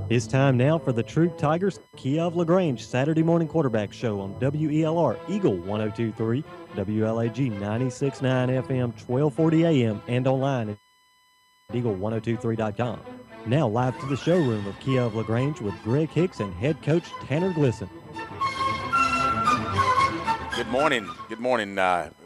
It's time now for the Troup Tigers Kia of LaGrange Saturday morning quarterback show on WELR Eagle 102.3, WLAG 96.9 FM, 1240 AM, and online at eagle1023.com. Now live to the showroom of Kia of LaGrange with Greg Hicks and head coach Tanner Glisson. Good morning. Good morning.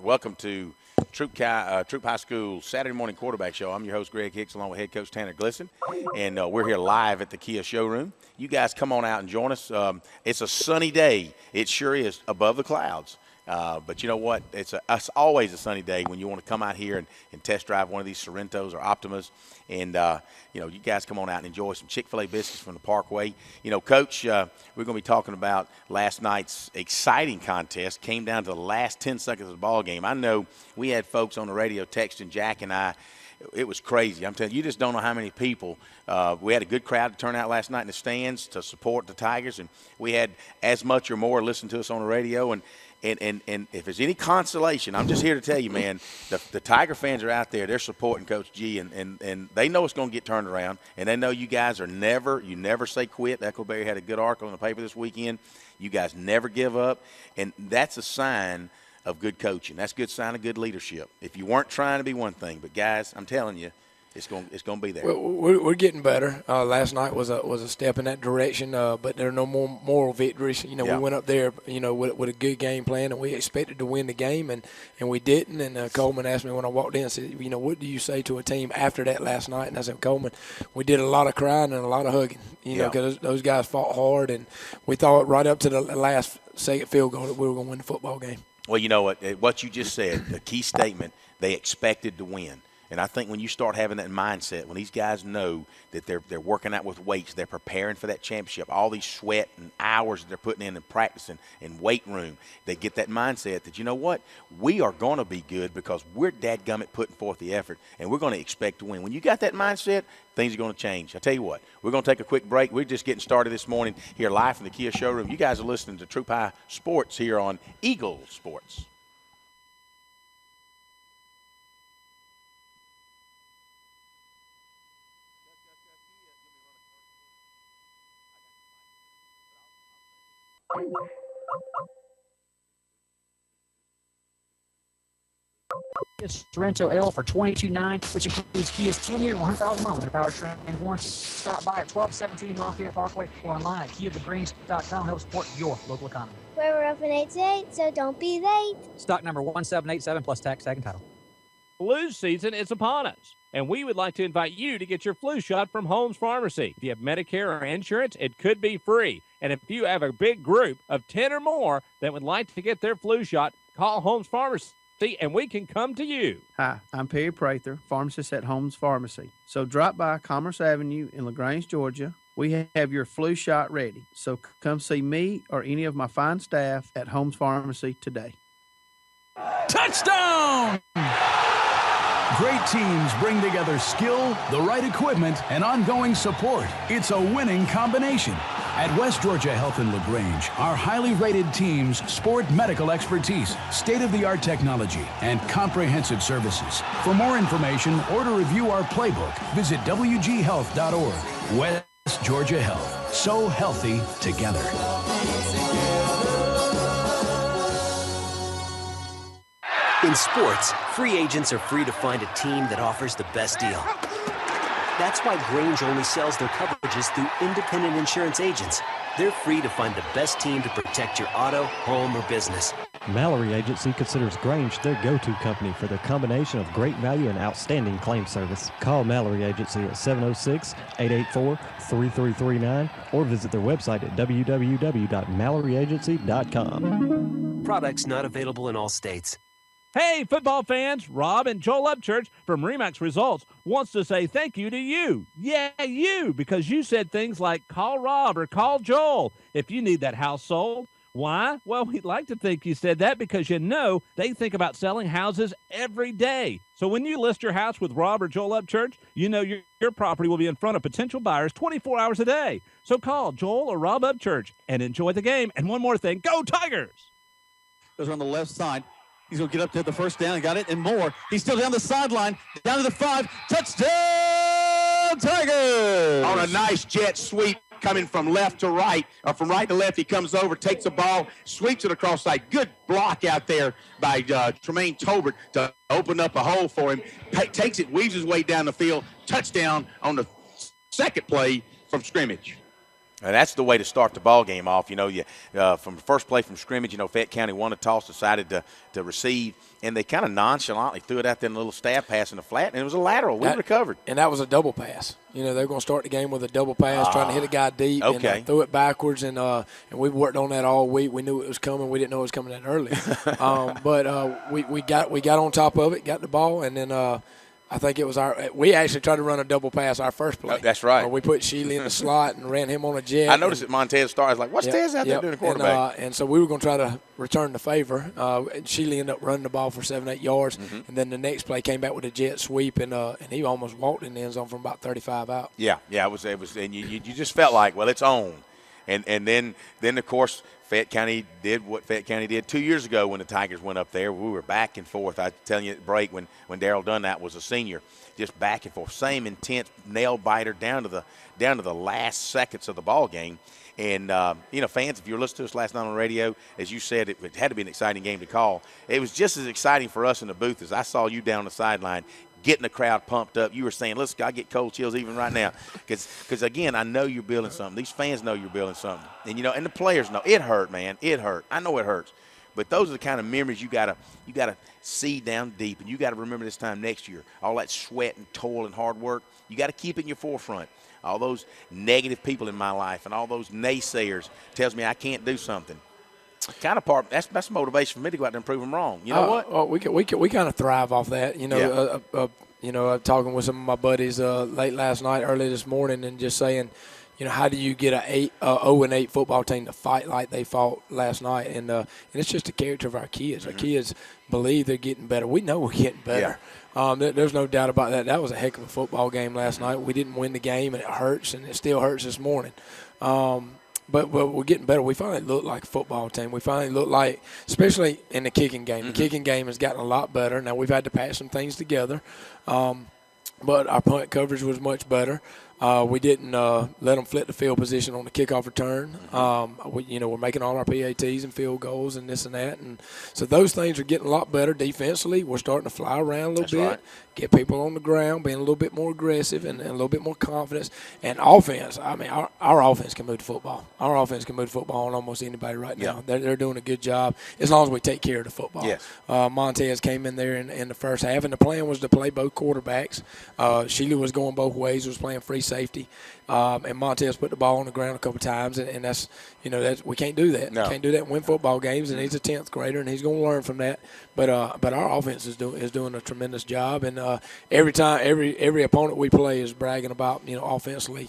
Welcome to Troup High School Saturday morning quarterback show. I'm your host, Greg Hicks, along with head coach Tanner Glisson, and we're here live at the Kia showroom. You guys come on out and join us. It's a sunny day. It sure is, above the clouds. But you know what? It's always a sunny day when you want to come out here and test drive one of these Sorrentos or Optimas. And, you guys come on out and enjoy some Chick-fil-A biscuits from the Parkway. Coach, we're going to be talking about last night's exciting contest. Came down to the last 10 seconds of the ball game. I know we had folks on the radio texting Jack and I. It was crazy. I'm telling you, you just don't know how many people. We had a good crowd to turn out last night in the stands to support the Tigers, and we had as much or more listen to us on the radio. And if there's any consolation, I'm just here to tell you, man, the Tiger fans are out there. They're supporting Coach G, and they know it's going to get turned around, and they know you guys you never say quit. Echoberry had a good article in the paper this weekend. You guys never give up, and that's a sign of good coaching. That's a good sign of good leadership. If you weren't trying to be one thing, but guys, I'm telling you, it's going to be there. We're getting better. Last night was a step in that direction, but there are no more moral victories. We went up there, with a good game plan, and we expected to win the game, and we didn't. And Coleman asked me when I walked in, said, what do you say to a team after that last night? And I said, Coleman, we did a lot of crying and a lot of hugging, because those guys fought hard, and we thought right up to the last second field goal that we were going to win the football game. Well, you know what you just said, the key statement, they expected to win. And I think when you start having that mindset, when these guys know that they're working out with weights, they're preparing for that championship, all these sweat and hours that they're putting in and practicing in weight room, they get that mindset that, you know what, we are going to be good because we're dadgummit putting forth the effort, and we're going to expect to win. When you got that mindset, things are going to change. I tell you what, we're going to take a quick break. We're just getting started this morning here live from the Kia showroom. You guys are listening to Troup High Sports here on Eagle Sports. Sorrento L for $22,900, which includes Kia's 10-year, 100,000-mile powertrain warranty. Stop by at 1217 Lafayette Parkway or online at KiaTheGrange.com. Help support your local economy. We're open 8 to 8, so don't be late. Stock number 1787 plus tax, second title. Flu season is upon us, and we would like to invite you to get your flu shot from Holmes Pharmacy. If you have Medicare or insurance, it could be free. And if you have a big group of 10 or more that would like to get their flu shot, call Holmes Pharmacy and we can come to you. Hi, I'm Perry Prather, pharmacist at Holmes Pharmacy. So drop by Commerce Avenue in LaGrange, Georgia. We have your flu shot ready. So come see me or any of my fine staff at Holmes Pharmacy today. Touchdown! Great teams bring together skill, the right equipment, and ongoing support. It's a winning combination. At West Georgia Health in LaGrange, our highly rated teams sport medical expertise, state-of-the-art technology, and comprehensive services. For more information or to review our playbook, visit wghealth.org. West Georgia Health. So healthy together. In sports, free agents are free to find a team that offers the best deal. That's why Grange only sells their coverages through independent insurance agents. They're free to find the best team to protect your auto, home, or business. Mallory Agency considers Grange their go-to company for their combination of great value and outstanding claim service. Call Mallory Agency at 706-884-3339 or visit their website at www.malloryagency.com. Products not available in all states. Hey, football fans, Rob and Joel Upchurch from Remax Results wants to say thank you to you. Yeah, you, because you said things like call Rob or call Joel if you need that house sold. Why? Well, we'd like to think you said that because they think about selling houses every day. So when you list your house with Rob or Joel Upchurch, your property will be in front of potential buyers 24 hours a day. So call Joel or Rob Upchurch and enjoy the game. And one more thing, go Tigers! Goes on the left side. He's going to get up to the first down and got it and more. He's still down the sideline, down to the 5. Touchdown, Tigers! On a nice jet sweep coming from left to right, or from right to left, he comes over, takes the ball, sweeps it across side. Good block out there by Tremaine Tolbert to open up a hole for him. Takes it, weaves his way down the field, touchdown on the second play from scrimmage. And that's the way to start the ball game off. From the first play from scrimmage, Fayette County won a toss, decided to receive, and they kind of nonchalantly threw it out there in a little stab pass in the flat, and it was a lateral. We recovered. And that was a double pass. They're going to start the game with a double pass, trying to hit a guy deep, and threw it backwards, and we worked on that all week. We knew it was coming. We didn't know it was coming that early. But we got on top of it, got the ball, and then I think it was we actually tried to run a double pass our first play. That's right. We put Sheely in the slot and ran him on a jet. I noticed that Montez started. I was like, what's Tez out there doing the quarterback? And so we were going to try to return the favor. Sheely ended up running the ball for 7-8 yards. Mm-hmm. And then the next play came back with a jet sweep, and he almost walked in the end zone from about 35 out. Yeah, it was, and you just felt like, well, it's on. And then of course, Fayette County did what Fayette County did 2 years ago when the Tigers went up there. We were back and forth. I was telling you at break when Darrell Dunlap was a senior, just back and forth, same intense nail biter down to the last seconds of the ball game. And fans, if you were listening to us last night on the radio, as you said, it had to be an exciting game to call. It was just as exciting for us in the booth as I saw you down the sideline, getting the crowd pumped up. You were saying, listen, I get cold chills even right now. Because, again, I know you're building something. These fans know you're building something. And, and the players know. It hurt, man. It hurt. I know it hurts. But those are the kind of memories you gotta see down deep. And you got to remember this time next year. All that sweat and toil and hard work, you got to keep it in your forefront. All those negative people in my life and all those naysayers tells me I can't do something. Kind of part that's motivation for me to go out there and prove them wrong. You know what? Oh, we kind of thrive off that. I'm talking with some of my buddies late last night, early this morning, and just saying, how do you get a 0-8 football team to fight like they fought last night? And it's just the character of our kids. Mm-hmm. Our kids believe they're getting better. We know we're getting better. Yeah. There's no doubt about that. That was a heck of a football game last night. We didn't win the game, and it hurts, and it still hurts this morning. But we're getting better. We finally look like a football team. We finally look like, especially in the kicking game. The kicking game has gotten a lot better. Now, we've had to patch some things together. But our punt coverage was much better. We didn't let them flip the field position on the kickoff return. We're making all our PATs and field goals and this and that. And so those things are getting a lot better defensively. We're starting to fly around a little bit, get people on the ground, being a little bit more aggressive and a little bit more confidence. And offense, our offense can move the football. Our offense can move the football on almost anybody right now. Yeah. They're doing a good job as long as we take care of the football. Yes. Montez came in there in the first half, and the plan was to play both quarterbacks. Sheely was going both ways, was playing free safety. And Montez put the ball on the ground a couple times, and that's we can't do that. No. We can't do that and win football games, and he's a 10th grader, and he's going to learn from that. But our offense is doing a tremendous job, and every opponent we play is bragging about offensively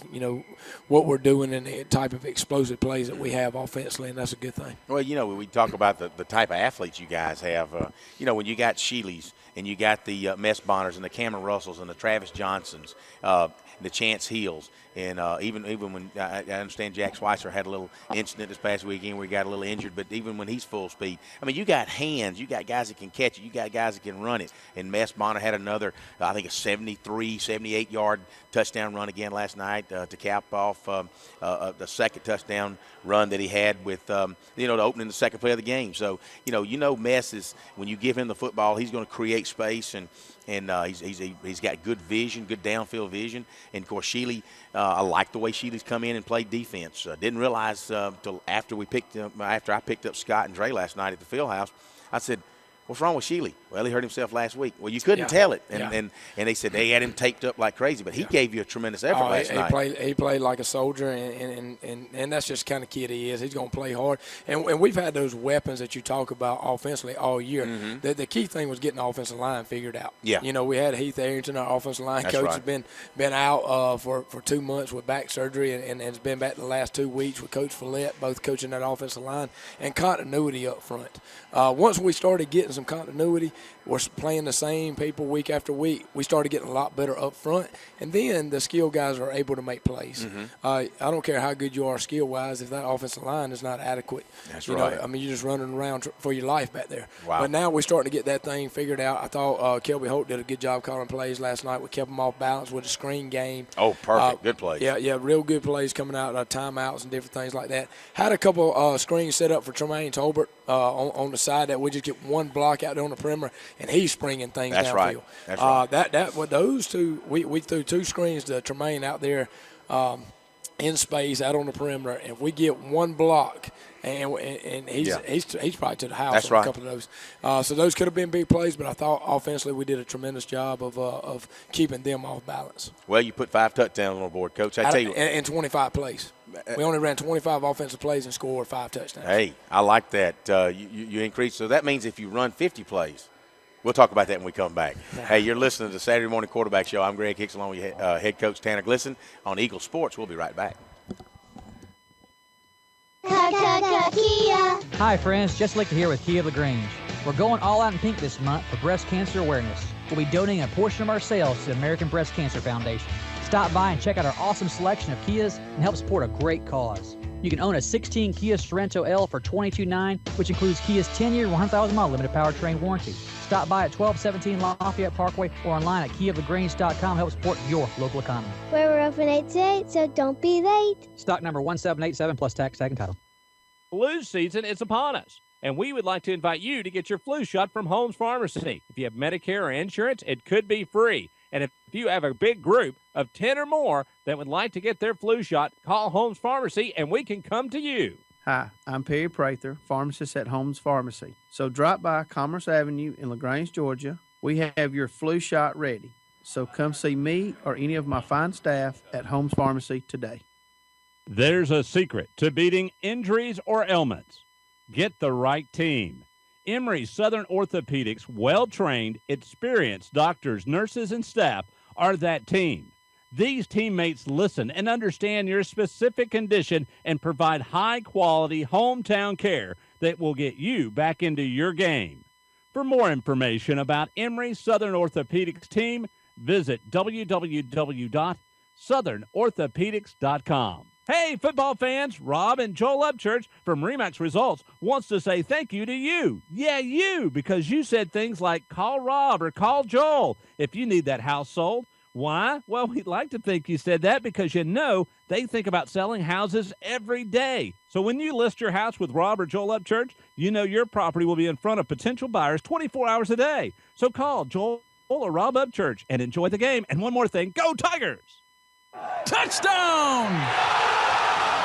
what we're doing and the type of explosive plays that we have offensively, and that's a good thing. Well, when we talk about the type of athletes you guys have, when you got Sheely's and you got the Mess Bonners and the Cameron Russells and the Travis Johnsons, the Chance Hills, and even when I understand Jack Schweitzer had a little incident this past weekend where he got a little injured, but even when he's full speed, you got hands, you got guys that can catch it, you got guys that can run it. And Mess Bonner had another, I think, a 73, 78-yard touchdown run again last night to cap off the second touchdown run that he had with, the opening the second play of the game. So, Mess is, when you give him the football, he's going to create space, and he's got good vision, good downfield vision. And, of course, Sheely, I like the way Sheely's come in and played defense. Didn't realize till after I picked up Scott and Dre last night at the field house, I said, what's wrong with Sheely? Well, he hurt himself last week. Well, you couldn't tell it. And they said they had him taped up like crazy, but he gave you a tremendous effort last night. He played like a soldier, and that's just the kind of kid he is. He's going to play hard. And we've had those weapons that you talk about offensively all year. Mm-hmm. The key thing was getting the offensive line figured out. Yeah. We had Heath Arrington, our offensive line That's coach, right. has been out for 2 months with back surgery and has been back the last 2 weeks with Coach Follett, both coaching that offensive line, and continuity up front. Once we started getting some continuity, we're playing the same people week after week. We started getting a lot better up front, and then the skill guys are able to make plays. I don't care how good you are skill-wise if that offensive line is not adequate. That's you right. know, I mean, you're just running around for your life back there. Wow. But now we're starting to get that thing figured out. I thought Kelby Holt did a good job calling plays last night. We kept them off balance with the screen game. Oh, perfect. Good plays. Yeah, real good plays coming out, timeouts and different things like that. Had a couple screens set up for Tremaine Tolbert on the side that we just get one block out there on the perimeter, and he's springing things That's downfield. right. That's right. That with those two, we threw two screens to Tremaine out there in space out on the perimeter, and if we get one block, and he's probably to the house. That's on right. a couple of those. So those could have been big plays, but I thought offensively we did a tremendous job of keeping them off balance. Well, you put 5 touchdowns on the board, Coach. I tell you, and 25 plays. We only ran 25 offensive plays and scored 5 touchdowns. Hey, I like that. You increase. So that means if you run 50 plays, we'll talk about that when we come back. Hey, you're listening to the Saturday Morning Quarterback Show. I'm Greg Hicks along with head coach Tanner Glisson on Eagle Sports. We'll be right back. Kia. Hi friends, Jess Lichter here with Kia of LaGrange. We're going all out in pink this month for breast cancer awareness. We'll be donating a portion of our sales to the American Breast Cancer Foundation. Stop by and check out our awesome selection of Kias and help support a great cause. You can own a 16 Kia Sorento L for $22,900, which includes Kia's 10-year, 100,000-mile limited powertrain warranty. Stop by at 1217 Lafayette Parkway or online at KiaofLaGrange.com to help support your local economy. We're open 8 to 8, so don't be late. Stock number 1787 plus tax, tag, and title. Flu season is upon us, and we would like to invite you to get your flu shot from Holmes Pharmacy. If you have Medicare or insurance, it could be free. And if you have a big group of 10 or more that would like to get their flu shot, call Holmes Pharmacy and we can come to you. Hi, I'm Perry Prather, pharmacist at Holmes Pharmacy. So drop by Commerce Avenue in LaGrange, Georgia. We have your flu shot ready. So come see me or any of my fine staff at Holmes Pharmacy today. There's a secret to beating injuries or ailments. Get the right team. Emory Southern Orthopedics' well-trained, experienced doctors, nurses, and staff are that team. These teammates listen and understand your specific condition and provide high-quality hometown care that will get you back into your game. For more information about Emory Southern Orthopedics team, visit www.southernorthopedics.com. Hey, football fans, Rob and Joel Upchurch from Remax Results wants to say thank you to you. Yeah, you, because you said things like call Rob or call Joel if you need that house sold. Why? Well, we'd like to think you said that because you know they think about selling houses every day. So when you list your house with Rob or Joel Upchurch, you know your property will be in front of potential buyers 24 hours a day. So call Joel or Rob Upchurch and enjoy the game. And one more thing, go Tigers! Touchdown!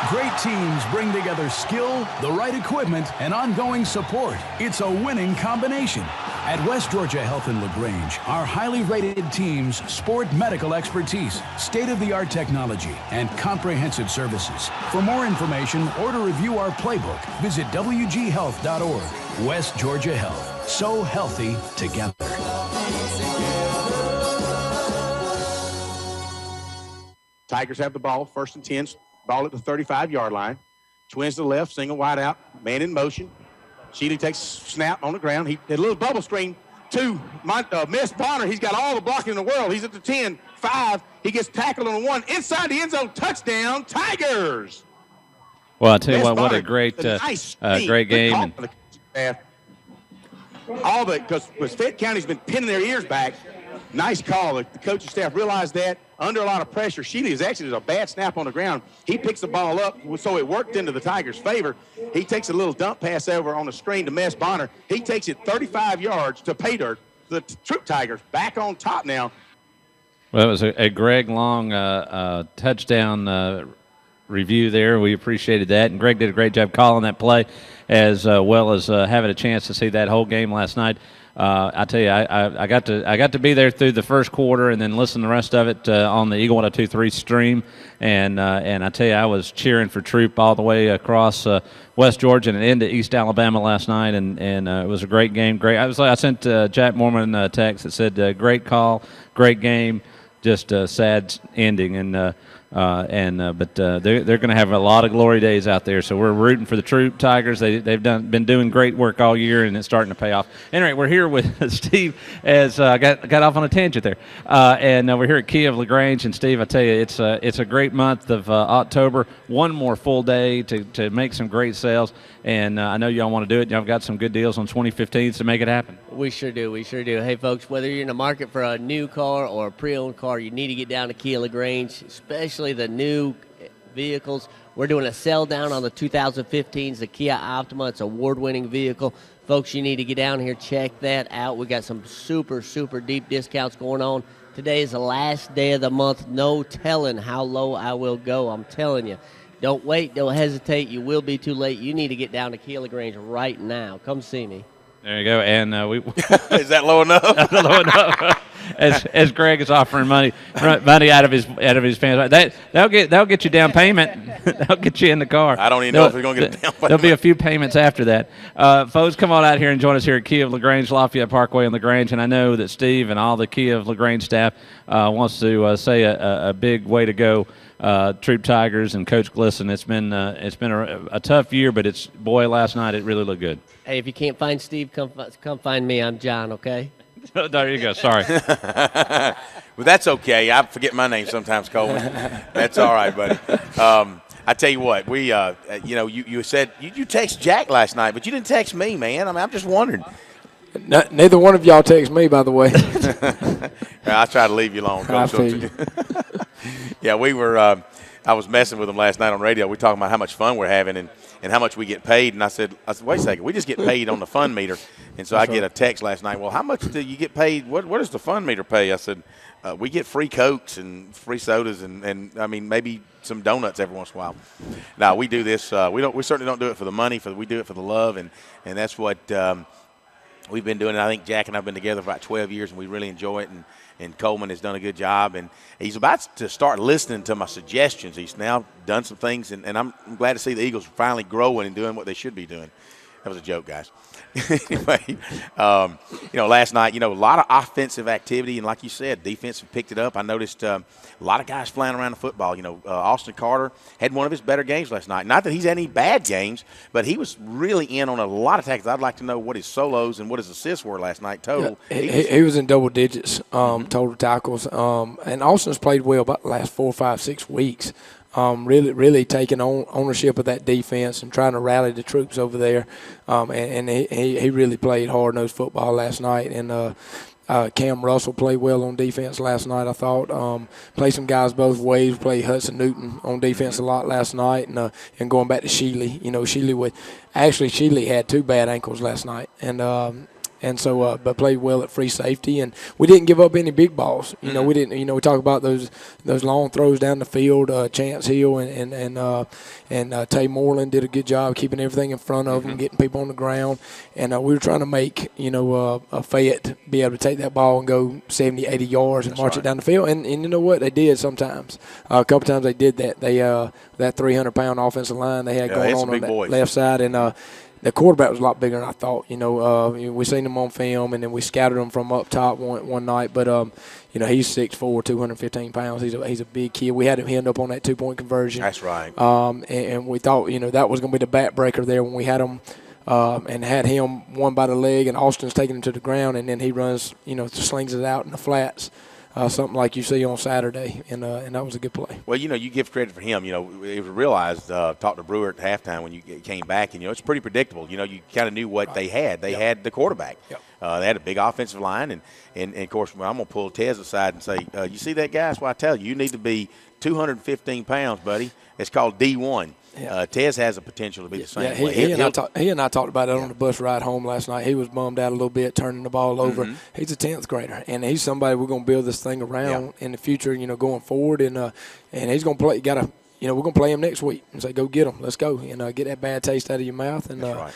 Great teams bring together skill, the right equipment, and ongoing support. It's a winning combination. At West Georgia Health in LaGrange, our highly rated teams sport medical expertise, state-of-the-art technology, and comprehensive services. For more information or to review our playbook, visit wghealth.org. West Georgia Health. So healthy together. Tigers have the ball, 1st and 10, ball at the 35-yard line. Twins to the left, single wide out, man in motion. Sheely takes snap on the ground. He did a little bubble screen to Miss Bonner. He's got all the blocking in the world. He's at the 10, 5. He gets tackled on the 1. Inside the end zone, touchdown, Tigers. Well, I tell you what a great great game. All the, because Fayette County's been pinning their ears back. Nice call. The coaching staff realized that. Under a lot of pressure, Sheely is actually a bad snap on the ground. He picks the ball up, so it worked into the Tigers' favor. He takes a little dump pass over on the screen to Mess Bonner. He takes it 35 yards to pay dirt. The Troup Tigers back on top now. Well, it was a Greg Long touchdown review there. We appreciated that, and Greg did a great job calling that play, as well as having a chance to see that whole game last night. I tell you, I got to be there through the first quarter and then listen to the rest of it on the Eagle 102.3 stream, and I tell you, I was cheering for Troup all the way across West Georgia and into East Alabama last night, and it was a great game. Great. I sent Jack Mormon a text that said, "Great call, great game, just a sad ending." And But they're going to have a lot of glory days out there. So we're rooting for the Troup Tigers. They've been doing great work all year, and it's starting to pay off. Anyway, we're here with Steve. As got off on a tangent there, and we're here at Kia of LaGrange. And Steve, I tell you, it's a great month of October. One more full day to make some great sales, and I know y'all want to do it. Y'all got some good deals on 2015s to make it happen. We sure do. Hey, folks, whether you're in the market for a new car or a pre-owned car, you need to get down to Kia LaGrange, especially the new vehicles. We're doing a sell down on the 2015s, the Kia Optima. It's an award-winning vehicle. Folks, you need to get down here, check that out. We got some super, super deep discounts going on. Today is the last day of the month. No telling how low I will go. I'm telling you. Don't wait. Don't hesitate. You will be too late. You need to get down to Kia LaGrange right now. Come see me. There you go. And we is that low enough? Low enough. As Greg is offering money out of his fans, that'll get you down payment. That'll get you in the car. I don't even know if we're going to get a down payment. There'll be a few payments after that. Folks, come on out here and join us here at Kia of LaGrange, Lafayette Parkway in LaGrange. And I know that Steve and all the Kia of LaGrange staff wants to say a big way to go. Troup Tigers and Coach Glisson. It's been a tough year, but last night it really looked good. Hey, if you can't find Steve, come find me. I'm John. Okay. There you go. Sorry. Well, that's okay. I forget my name sometimes, Coleman. That's all right, buddy. I tell you what, we you said you text Jack last night, but you didn't text me, man. I mean, I'm just wondering. Neither one of y'all text me, by the way. I try to leave you alone, Coach. Yeah, we were. I was messing with them last night on radio. We talking about how much fun we're having and how much we get paid. And I said, wait a second, we just get paid on the fun meter. And so I get a text last night. Well, how much do you get paid? What does the fun meter pay? I said, we get free Cokes and free sodas and I mean maybe some donuts every once in a while. Now we do this. We certainly don't do it for the money. We do it for the love, and that's what we've been doing. I think Jack and I've been together for about 12 years, and we really enjoy it. And Coleman has done a good job, and he's about to start listening to my suggestions. He's now done some things, and I'm glad to see the Eagles finally growing and doing what they should be doing. That was a joke, guys. Anyway, last night, a lot of offensive activity, and like you said, defense picked it up. I noticed a lot of guys flying around the football. Austin Carter had one of his better games last night. Not that he's had any bad games, but he was really in on a lot of tackles. I'd like to know what his solos and what his assists were last night total. Yeah, he was in double digits total tackles. And Austin's played well about the last 4, 5, 6 weeks. Really taking ownership of that defense and trying to rally the troops over there. And he really played hard-nosed football last night. And Cam Russell played well on defense last night, I thought. Played some guys both ways. Played Hudson Newton on defense a lot last night. And going back to Sheely, Sheely had 2 bad ankles last night. And so, but played well at free safety, and we didn't give up any big balls. We didn't. We talk about those long throws down the field. Chance Hill and Tay Moreland did a good job keeping everything in front of them, getting people on the ground. And we were trying to make a Fayette be able to take that ball and go 70, 80 yards and march it down the field. And you know what? They did sometimes. A couple times they did that. They that 300-pound offensive line they had going on that left side and. The quarterback was a lot bigger than I thought. We seen him on film, and then we scouted him from up top one night. But he's 6'4", 215 pounds. He's a big kid. We had him end up on that 2-point conversion. That's right. And we thought that was going to be the backbreaker there when we had him and had him one by the leg, and Austin's taking him to the ground, and then he runs, slings it out in the flats. Something like you see on Saturday, and that was a good play. Well, you give credit for him. It was realized, talked to Brewer at halftime when you came back, and, it's pretty predictable. You kind of knew what they had. They had the quarterback. Yep. They had a big offensive line, and of course, I'm going to pull Tez aside and say, you see that guy? That's why I tell you need to be 215 pounds, buddy. It's called D1. Yeah. Tez has a potential to be the same way. He and I talked about it on the bus ride home last night. He was bummed out a little bit, turning the ball over. He's a 10th grader, and he's somebody we're going to build this thing around in the future, going forward. And he's going to play. we're going to play him next week and say, go get him. Let's go. And get that bad taste out of your mouth. And right.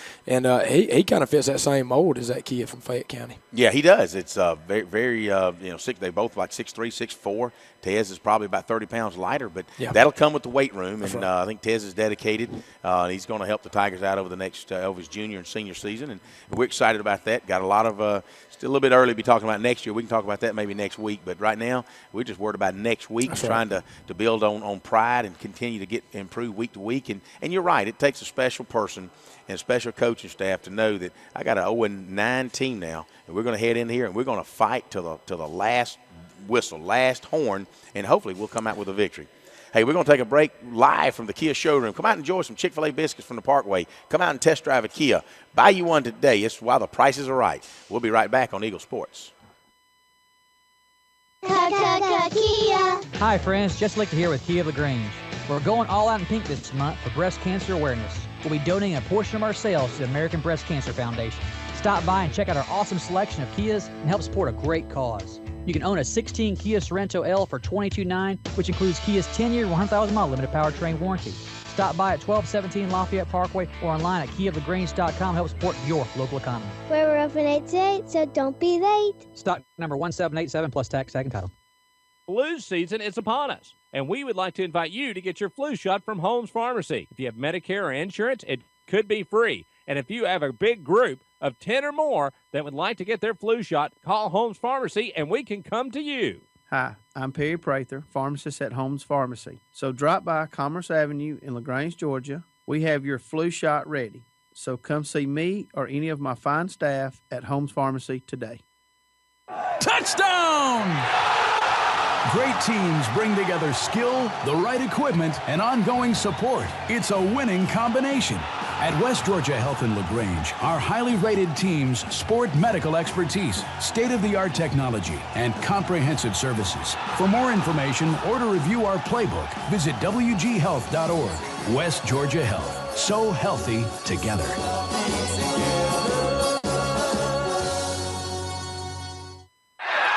He kind of fits that same mold as that kid from Fayette County. Yeah, he does. It's very, very sick. They both like 6'3", 6'4". Tez is probably about 30 pounds lighter, but that'll come with the weight room. And I think Tez is dedicated. He's going to help the Tigers out over the next over his junior and senior season, and we're excited about that. Got a lot of still a little bit early to be talking about next year. We can talk about that maybe next week, but right now we're just worried about next week, trying to build on pride and continue to improve week to week. And you're right, it takes a special person and a special coaching staff to know that I got an 0-9 team now, and we're going to head in here and we're going to fight till the last whistle, last horn, and hopefully we'll come out with a victory. Hey, we're going to take a break live from the Kia showroom. Come out and enjoy some Chick-fil-A biscuits from the Parkway. Come out and test drive a Kia. Buy you one today. It's while the prices are right. We'll be right back on Eagle Sports. Kia. Hi, friends. Just like to here with Kia of LaGrange. We're going all out in pink this month for breast cancer awareness. We'll be donating a portion of our sales to the American Breast Cancer Foundation. Stop by and check out our awesome selection of Kias and help support a great cause. You can own a 16 Kia Sorento L for $22,900, which includes Kia's 10-year, 100,000-mile limited powertrain warranty. Stop by at 1217 Lafayette Parkway or online at KiaofLaGrange.com to help support your local economy. We're open 8 to 8, so don't be late. Stock number 1787 plus tax, tag, and title. Flu season is upon us, and we would like to invite you to get your flu shot from Holmes Pharmacy. If you have Medicare or insurance, it could be free. And if you have a big group of 10 or more that would like to get their flu shot, call Holmes Pharmacy and we can come to you. Hi, I'm Perry Prather, pharmacist at Holmes Pharmacy. So drop by Commerce Avenue in LaGrange, Georgia. We have your flu shot ready. So come see me or any of my fine staff at Holmes Pharmacy today. Touchdown! Great teams bring together skill, the right equipment, and ongoing support. It's a winning combination. At West Georgia Health in LaGrange, our highly rated teams sport medical expertise, state-of-the-art technology, and comprehensive services. For more information or to review our playbook, visit wghealth.org. West Georgia Health. So healthy together.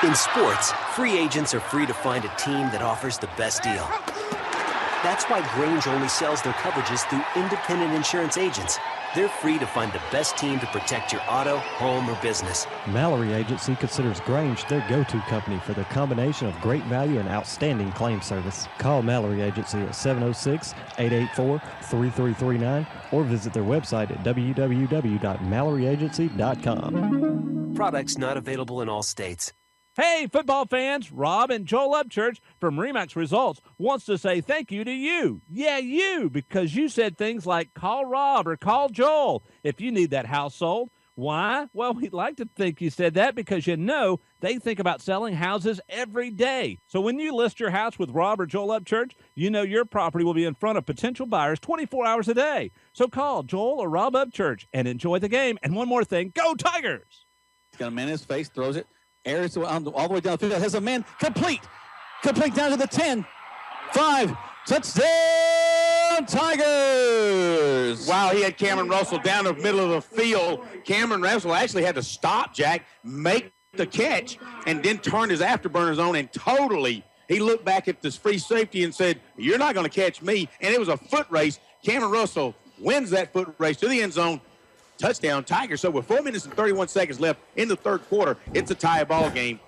In sports, free agents are free to find a team that offers the best deal. That's why Grange only sells their coverages through independent insurance agents. They're free to find the best team to protect your auto, home, or business. Mallory Agency considers Grange their go-to company for their combination of great value and outstanding claim service. Call Mallory Agency at 706-884-3339 or visit their website at www.malloryagency.com. Products not available in all states. Hey, football fans, Rob and Joel Upchurch from Remax Results wants to say thank you to you. Yeah, you, because you said things like call Rob or call Joel if you need that house sold. Why? Well, we'd like to think you said that because you know they think about selling houses every day. So when you list your house with Rob or Joel Upchurch, you know your property will be in front of potential buyers 24 hours a day. So call Joel or Rob Upchurch and enjoy the game. And one more thing, go Tigers! He's got a man in his face, throws it. Airs all the way down the field. Has a man complete down to the 10, 5, touchdown Tigers! Wow, he had Cameron Russell down the middle of the field. Cameron Russell actually had to stop, Jack, make the catch, and then turned his afterburners on and he looked back at this free safety and said, "You're not going to catch me." And it was a foot race. Cameron Russell wins that foot race to the end zone. Touchdown Tigers. So with 4 minutes and 31 seconds left in the third quarter, it's a tie ball game.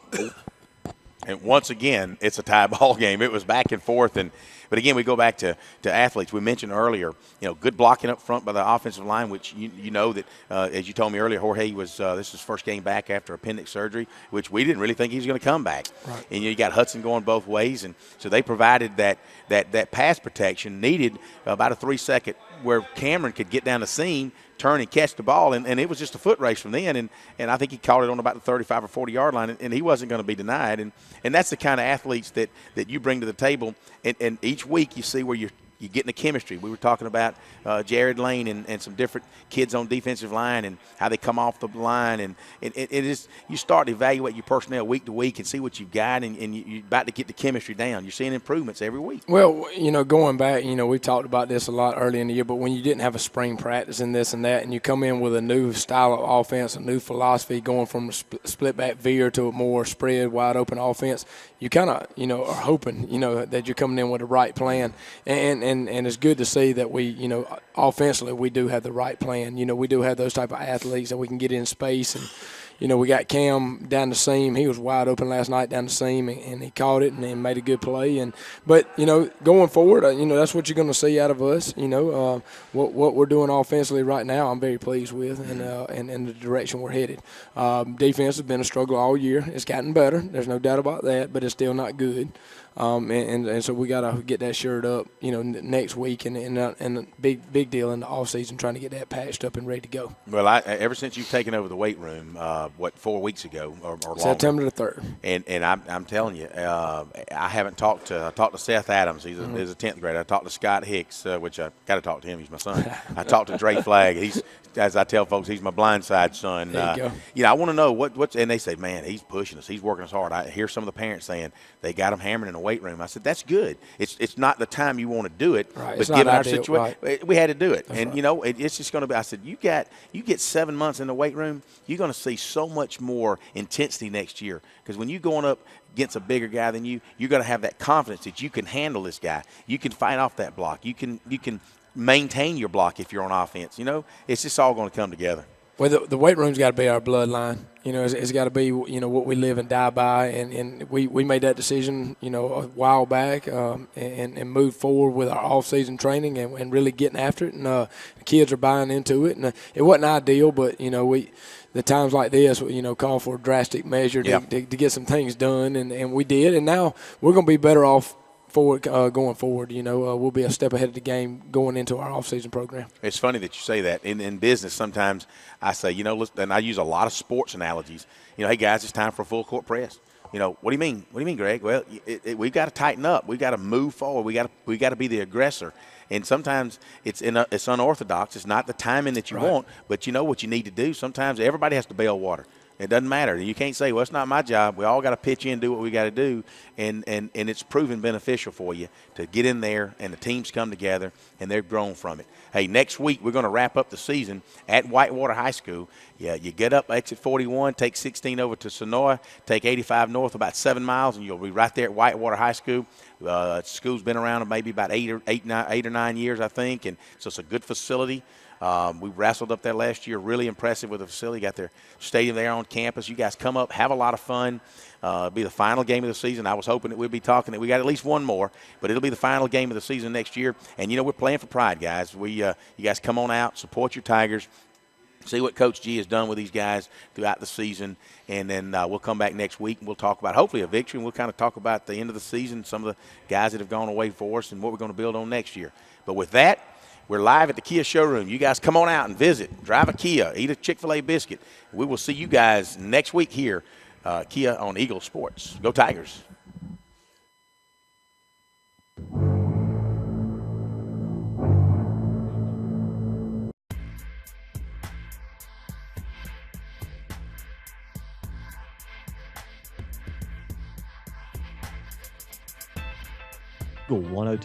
And once again, it's a tie ball game. It was back and forth. But again, we go back to athletes. We mentioned earlier, good blocking up front by the offensive line, which you know that, as you told me earlier, Jorge was this is his first game back after appendix surgery, which we didn't really think he was going to come back. Right. And you got Hudson going both ways, and so they provided that pass protection needed about a 3-second where Cameron could get down the seam, turn and catch the ball, and it was just a foot race from then, and I think he caught it on about the 35 or 40-yard line, and he wasn't going to be denied, and that's the kind of athletes that you bring to the table, and each week you see where you're getting the chemistry. We were talking about Jared Lane and some different kids on defensive line and how they come off the line, and it is you start to evaluate your personnel week to week and see what you've got, and you're about to get the chemistry down. You're seeing improvements every week. Well, going back, we talked about this a lot early in the year, but when you didn't have a spring practice and this and that, and you come in with a new style of offense, a new philosophy, going from a split back veer to a more spread, wide open offense, you kind of, are hoping, that you're coming in with the right plan. And and it's good to see that we, offensively we do have the right plan. We do have those type of athletes that we can get in space. And, we got Cam down the seam. He was wide open last night down the seam, and he caught it and made a good play. But going forward, that's what you're going to see out of us. What we're doing offensively right now, I'm very pleased with, and the direction we're headed. Defense has been a struggle all year. It's gotten better. There's no doubt about that, but it's still not good. And so we got to get that shirt up, next week, and a big deal in the off season, trying to get that patched up and ready to go. Well, ever since you've taken over the weight room, 4 weeks ago or longer? September the 3rd. And I'm telling you, I haven't talked to Seth Adams. He's a 10th grader. I talked to Scott Hicks, which I got to talk to him. He's my son. I talked to Dre Flagg. He's, as I tell folks, he's my blindside son. There you go. I want to know what's, and they say, man, he's pushing us. He's working us hard. I hear some of the parents saying they got him hammered in the weight room. I said, that's good. It's not the time you want to do it, right. but given our situation, right. we had to do it. That's and, right. it's just going to be, I said, you get 7 months in the weight room, you're going to see so much more intensity next year. Because when you're going up against a bigger guy than you, you're going to have that confidence that you can handle this guy. You can fight off that block. You can maintain your block if you're on offense. It's just all going to come together. Well, the weight room's got to be our bloodline. It's got to be, what we live and die by. And we made that decision, a while back, and moved forward with our off-season training and really getting after it. And the kids are buying into it. And it wasn't ideal, but, the times like this, call for a drastic measure to get some things done. And we did. And now we're going to be better off going forward. We'll be a step ahead of the game going into our off-season program. It's funny that you say that. In business, sometimes I say, and I use a lot of sports analogies. Hey, guys, it's time for a full court press. What do you mean? What do you mean, Greg? Well, we've got to tighten up. We've got to move forward. We got to be the aggressor. And sometimes it's unorthodox. It's not the timing that you want, but you know what you need to do. Sometimes everybody has to bail water. It doesn't matter. You can't say, well, it's not my job. We all got to pitch in and do what we got to do, and it's proven beneficial for you to get in there and the teams come together, and they've grown from it. Hey, next week we're going to wrap up the season at Whitewater High School. Yeah, you get up exit 41, take 16 over to Sonoy, take 85 north about 7 miles, and you'll be right there at Whitewater High School. School's been around maybe about 8 or 9 years, I think, and so it's a good facility. We wrestled up there last year, really impressive with the facility. Got their stadium there on campus. You guys come up, have a lot of fun. It'll be the final game of the season. I was hoping that we'd be talking that we got at least one more, but it'll be the final game of the season next year. And, we're playing for pride, guys. You guys come on out, support your Tigers, see what Coach G has done with these guys throughout the season, and then we'll come back next week and we'll talk about hopefully a victory, and we'll kind of talk about the end of the season, some of the guys that have gone away for us and what we're going to build on next year. But with that, we're live at the Kia showroom. You guys come on out and visit. Drive a Kia. Eat a Chick-fil-A biscuit. We will see you guys next week here, Kia on Eagle Sports. Go Tigers. Eagle 102.